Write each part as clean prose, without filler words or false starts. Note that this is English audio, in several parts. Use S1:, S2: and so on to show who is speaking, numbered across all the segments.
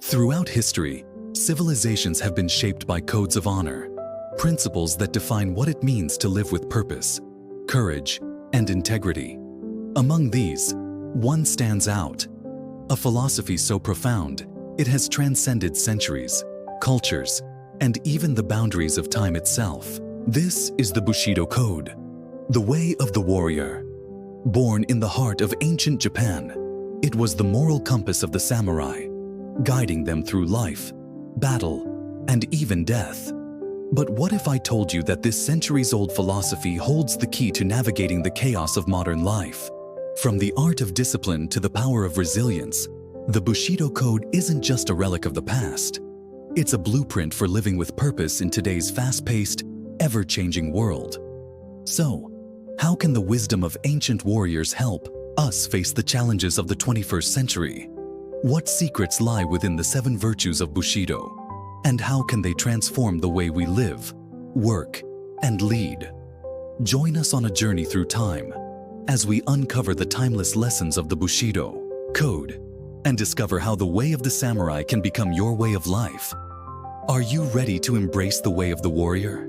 S1: Throughout history, civilizations have been shaped by codes of honor, principles that define what it means to live with purpose, courage, and integrity. Among these, one stands out, a philosophy so profound it has transcended centuries, cultures, and even the boundaries of time itself. This is the Bushido Code, the way of the warrior. Born in the heart of ancient Japan, it was the moral compass of the samurai, guiding them through life, battle, and even death. But what if I told you that this centuries-old philosophy holds the key to navigating the chaos of modern life? From the art of discipline to the power of resilience, the Bushido Code isn't just a relic of the past. It's a blueprint for living with purpose in today's fast-paced, ever-changing world. So, how can the wisdom of ancient warriors help us face the challenges of the 21st century? What secrets lie within the 7 virtues of Bushido? And how can they transform the way we live, work, and lead? Join us on a journey through time as we uncover the timeless lessons of the Bushido Code and discover how the way of the samurai can become your way of life. Are you ready to embrace the way of the warrior?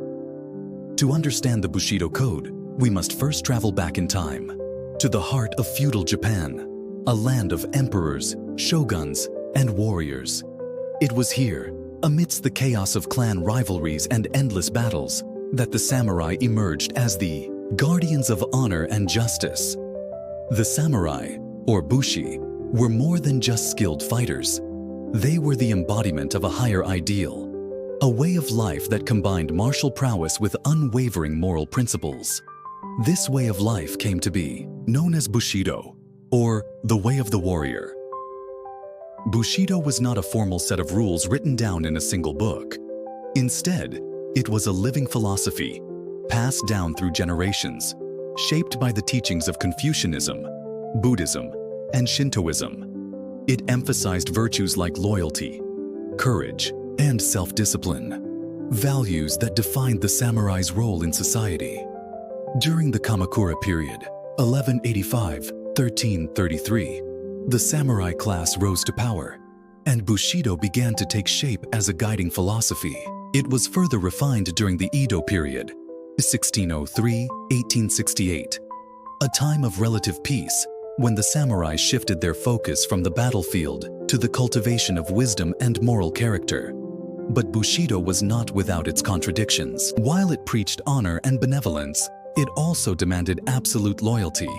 S1: To understand the Bushido Code, we must first travel back in time to the heart of feudal Japan, a land of emperors, shoguns, and warriors. It was here, amidst the chaos of clan rivalries and endless battles, that the samurai emerged as the guardians of honor and justice. The samurai, or bushi, were more than just skilled fighters. They were the embodiment of a higher ideal, a way of life that combined martial prowess with unwavering moral principles. This way of life came to be known as Bushido, or the way of the warrior. Bushido was not a formal set of rules written down in a single book. Instead, it was a living philosophy, passed down through generations, shaped by the teachings of Confucianism, Buddhism, and Shintoism. It emphasized virtues like loyalty, courage, and self-discipline, values that defined the samurai's role in society. During the Kamakura period, 1185–1333, the samurai class rose to power, and Bushido began to take shape as a guiding philosophy. It was further refined during the Edo period, 1603–1868, a time of relative peace when the samurai shifted their focus from the battlefield to the cultivation of wisdom and moral character. But Bushido was not without its contradictions. While it preached honor and benevolence, it also demanded absolute loyalty,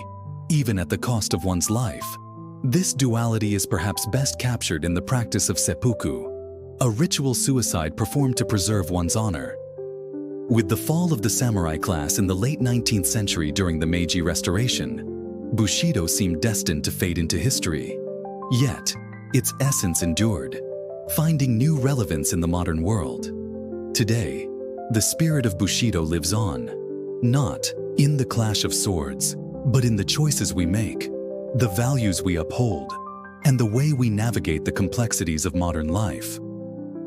S1: even at the cost of one's life. This duality is perhaps best captured in the practice of seppuku, a ritual suicide performed to preserve one's honor. With the fall of the samurai class in the late 19th century during the Meiji Restoration, Bushido seemed destined to fade into history. Yet, its essence endured, finding new relevance in the modern world. Today, the spirit of Bushido lives on, not in the clash of swords, but in the choices we make, the values we uphold, and the way we navigate the complexities of modern life.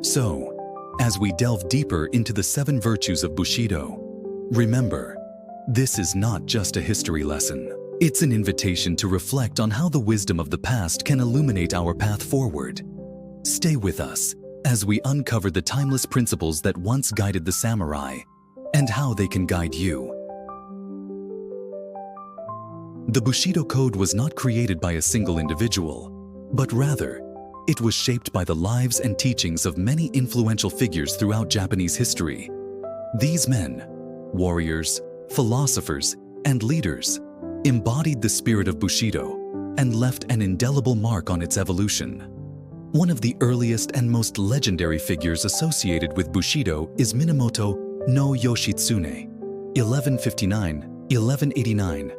S1: So, as we delve deeper into the 7 virtues of Bushido, remember, this is not just a history lesson. It's an invitation to reflect on how the wisdom of the past can illuminate our path forward. Stay with us as we uncover the timeless principles that once guided the samurai and how they can guide you. The Bushido Code was not created by a single individual, but rather, it was shaped by the lives and teachings of many influential figures throughout Japanese history. These men, warriors, philosophers, and leaders, embodied the spirit of Bushido and left an indelible mark on its evolution. One of the earliest and most legendary figures associated with Bushido is Minamoto no Yoshitsune, 1159–1189.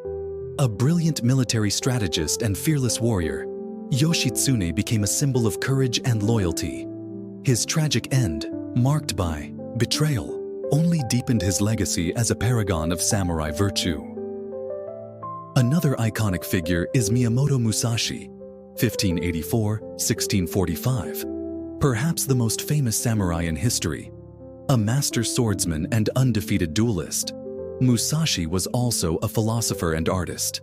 S1: A brilliant military strategist and fearless warrior, Yoshitsune became a symbol of courage and loyalty. His tragic end, marked by betrayal, only deepened his legacy as a paragon of samurai virtue. Another iconic figure is Miyamoto Musashi, 1584–1645, perhaps the most famous samurai in history. A master swordsman and undefeated duelist, Musashi was also a philosopher and artist.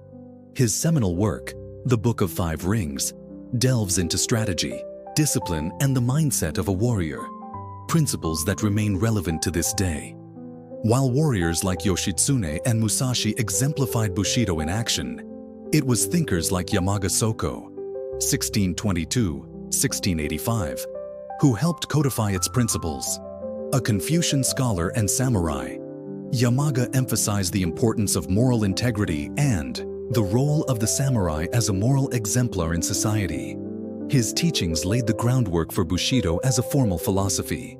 S1: His seminal work, The Book of Five Rings, delves into strategy, discipline, and the mindset of a warrior, principles that remain relevant to this day. While warriors like Yoshitsune and Musashi exemplified Bushido in action, it was thinkers like Yamaga Soko, 1622–1685, who helped codify its principles. A Confucian scholar and samurai, Yamaga emphasized the importance of moral integrity and the role of the samurai as a moral exemplar in society. His teachings laid the groundwork for Bushido as a formal philosophy.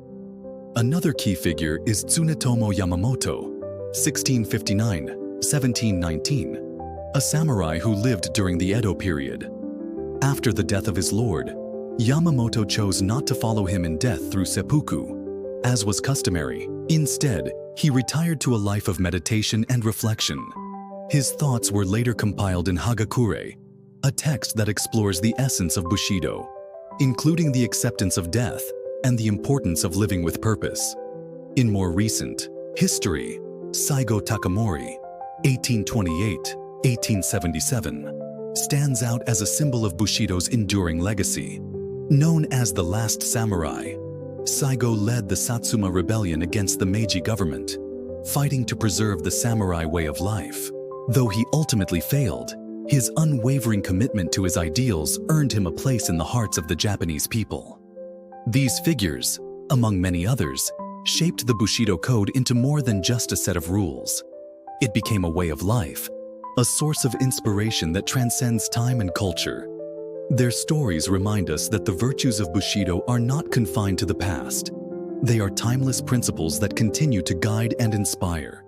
S1: Another key figure is Tsunetomo Yamamoto, 1659–1719, a samurai who lived during the Edo period. After the death of his lord, Yamamoto chose not to follow him in death through seppuku, as was customary. Instead, he retired to a life of meditation and reflection. His thoughts were later compiled in Hagakure, a text that explores the essence of Bushido, including the acceptance of death and the importance of living with purpose. In more recent history, Saigo Takamori, 1828–1877, stands out as a symbol of Bushido's enduring legacy. Known as the Last Samurai, Saigo led the Satsuma Rebellion against the Meiji government, fighting to preserve the samurai way of life. Though he ultimately failed, his unwavering commitment to his ideals earned him a place in the hearts of the Japanese people. These figures, among many others, shaped the Bushido Code into more than just a set of rules. It became a way of life, a source of inspiration that transcends time and culture. Their stories remind us that the virtues of Bushido are not confined to the past. They are timeless principles that continue to guide and inspire.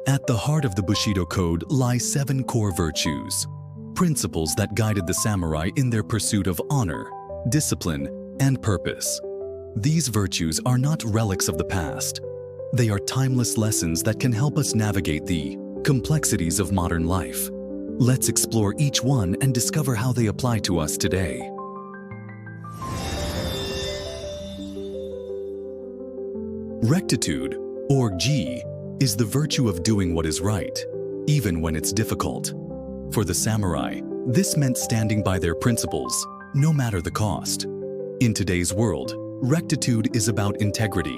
S1: At the heart of the Bushido Code lie 7 core virtues, principles that guided the samurai in their pursuit of honor, discipline, and purpose. These virtues are not relics of the past. They are timeless lessons that can help us navigate the complexities of modern life. Let's explore each one and discover how they apply to us today. Rectitude, or Ji, is the virtue of doing what is right, even when it's difficult. For the samurai, this meant standing by their principles, no matter the cost. In today's world, rectitude is about integrity,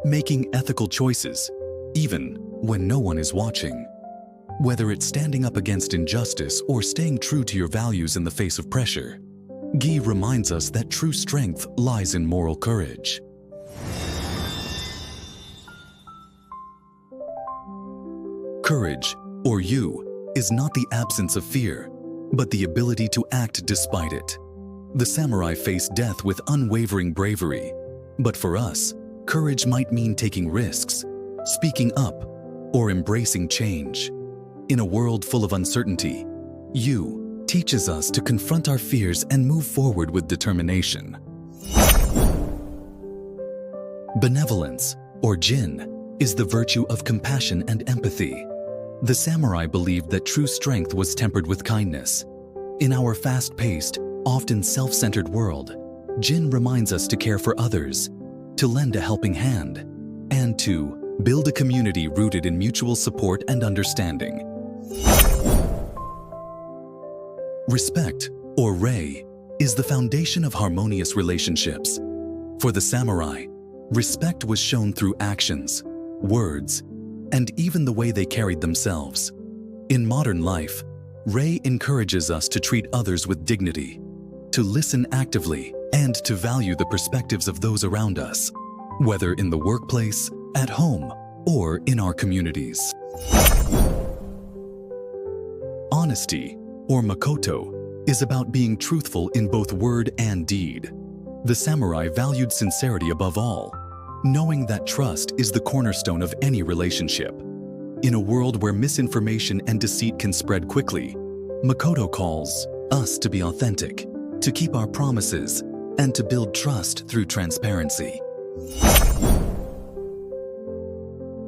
S1: making ethical choices, even when no one is watching. Whether it's standing up against injustice or staying true to your values in the face of pressure, Gi reminds us that true strength lies in moral courage. Courage, or Yu, is not the absence of fear, but the ability to act despite it. The samurai faced death with unwavering bravery, but for us, courage might mean taking risks, speaking up, or embracing change. In a world full of uncertainty, Yu teaches us to confront our fears and move forward with determination. Benevolence, or Jin, is the virtue of compassion and empathy. The samurai believed that true strength was tempered with kindness. In our fast-paced, often self-centered world, Jin reminds us to care for others, to lend a helping hand, and to build a community rooted in mutual support and understanding. Respect, or Rei, is the foundation of harmonious relationships. For the samurai, respect was shown through actions, words, and even the way they carried themselves. In modern life, Rei encourages us to treat others with dignity, to listen actively, and to value the perspectives of those around us, whether in the workplace, at home, or in our communities. Honesty, or Makoto, is about being truthful in both word and deed. The samurai valued sincerity above all, knowing that trust is the cornerstone of any relationship. In a world where misinformation and deceit can spread quickly, Makoto calls us to be authentic, to keep our promises, and to build trust through transparency.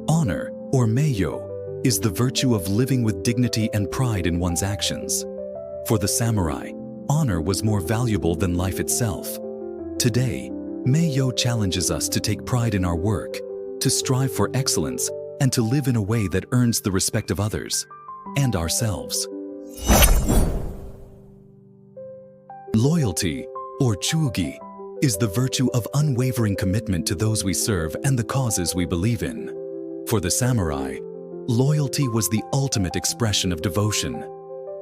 S1: Honor, or Meiyo, is the virtue of living with dignity and pride in one's actions. For the samurai, honor was more valuable than life itself. Today, Meiyo challenges us to take pride in our work, to strive for excellence, and to live in a way that earns the respect of others and ourselves. Loyalty, or Chuugi, is the virtue of unwavering commitment to those we serve and the causes we believe in. For the samurai, loyalty was the ultimate expression of devotion.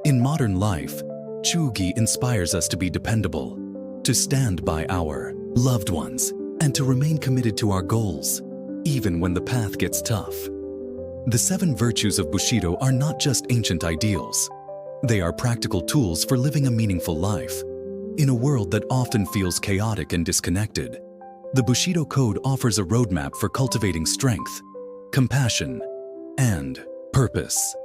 S1: In modern life, chugi inspires us to be dependable, to stand by our loved ones, and to remain committed to our goals, even when the path gets tough. The 7 virtues of Bushido are not just ancient ideals. They are practical tools for living a meaningful life. In a world that often feels chaotic and disconnected, the Bushido Code offers a roadmap for cultivating strength, compassion, and purpose.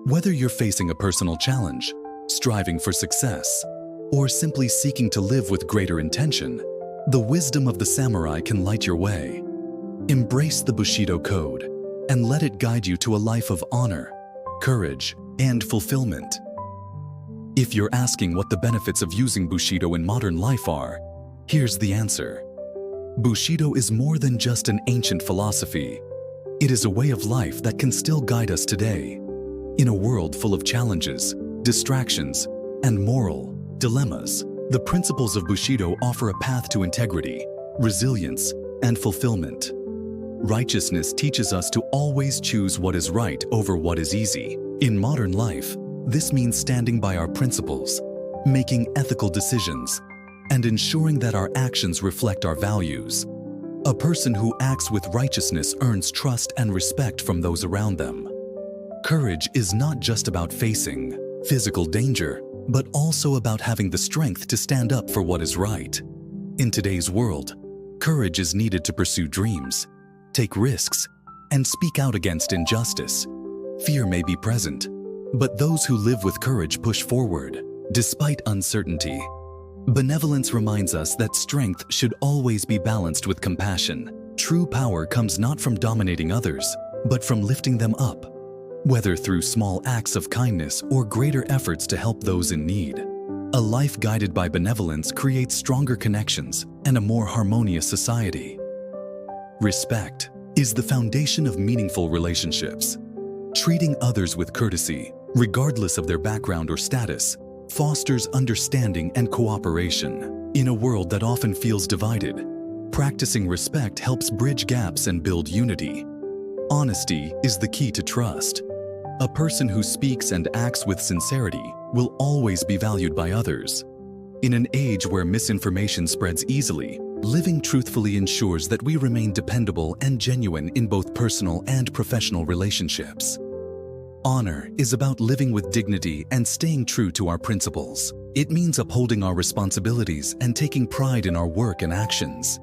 S1: Whether you're facing a personal challenge, striving for success, or simply seeking to live with greater intention, the wisdom of the samurai can light your way. Embrace the Bushido Code and let it guide you to a life of honor, courage, and fulfillment. If you're asking what the benefits of using Bushido in modern life are, here's the answer. Bushido is more than just an ancient philosophy. It is a way of life that can still guide us today. In a world full of challenges, distractions, and moral dilemmas, the principles of Bushido offer a path to integrity, resilience, and fulfillment. Righteousness teaches us to always choose what is right over what is easy. In modern life, this means standing by our principles, making ethical decisions, and ensuring that our actions reflect our values. A person who acts with righteousness earns trust and respect from those around them. Courage is not just about facing physical danger, but also about having the strength to stand up for what is right. In today's world, courage is needed to pursue dreams, take risks, and speak out against injustice. Fear may be present, but those who live with courage push forward, despite uncertainty. Benevolence reminds us that strength should always be balanced with compassion. True power comes not from dominating others, but from lifting them up, whether through small acts of kindness or greater efforts to help those in need. A life guided by benevolence creates stronger connections and a more harmonious society. Respect is the foundation of meaningful relationships. Treating others with courtesy, regardless of their background or status, fosters understanding and cooperation. In a world that often feels divided, practicing respect helps bridge gaps and build unity. Honesty is the key to trust. A person who speaks and acts with sincerity will always be valued by others. In an age where misinformation spreads easily, living truthfully ensures that we remain dependable and genuine in both personal and professional relationships. Honor is about living with dignity and staying true to our principles. It means upholding our responsibilities and taking pride in our work and actions.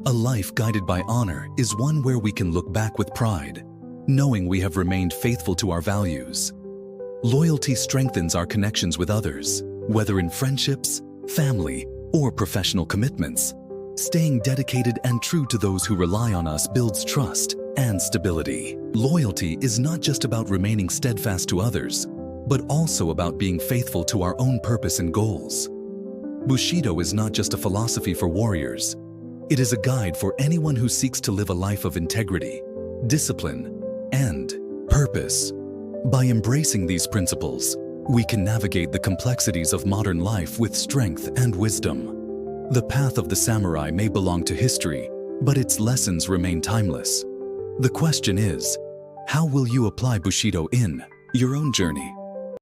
S1: A life guided by honor is one where we can look back with pride, knowing we have remained faithful to our values. Loyalty strengthens our connections with others, whether in friendships, family, or professional commitments. Staying dedicated and true to those who rely on us builds trust and stability. Loyalty is not just about remaining steadfast to others, but also about being faithful to our own purpose and goals. Bushido is not just a philosophy for warriors. It is a guide for anyone who seeks to live a life of integrity, discipline, and purpose. By embracing these principles, we can navigate the complexities of modern life with strength and wisdom. The path of the samurai may belong to history, but its lessons remain timeless. The question is, how will you apply Bushido in your own journey?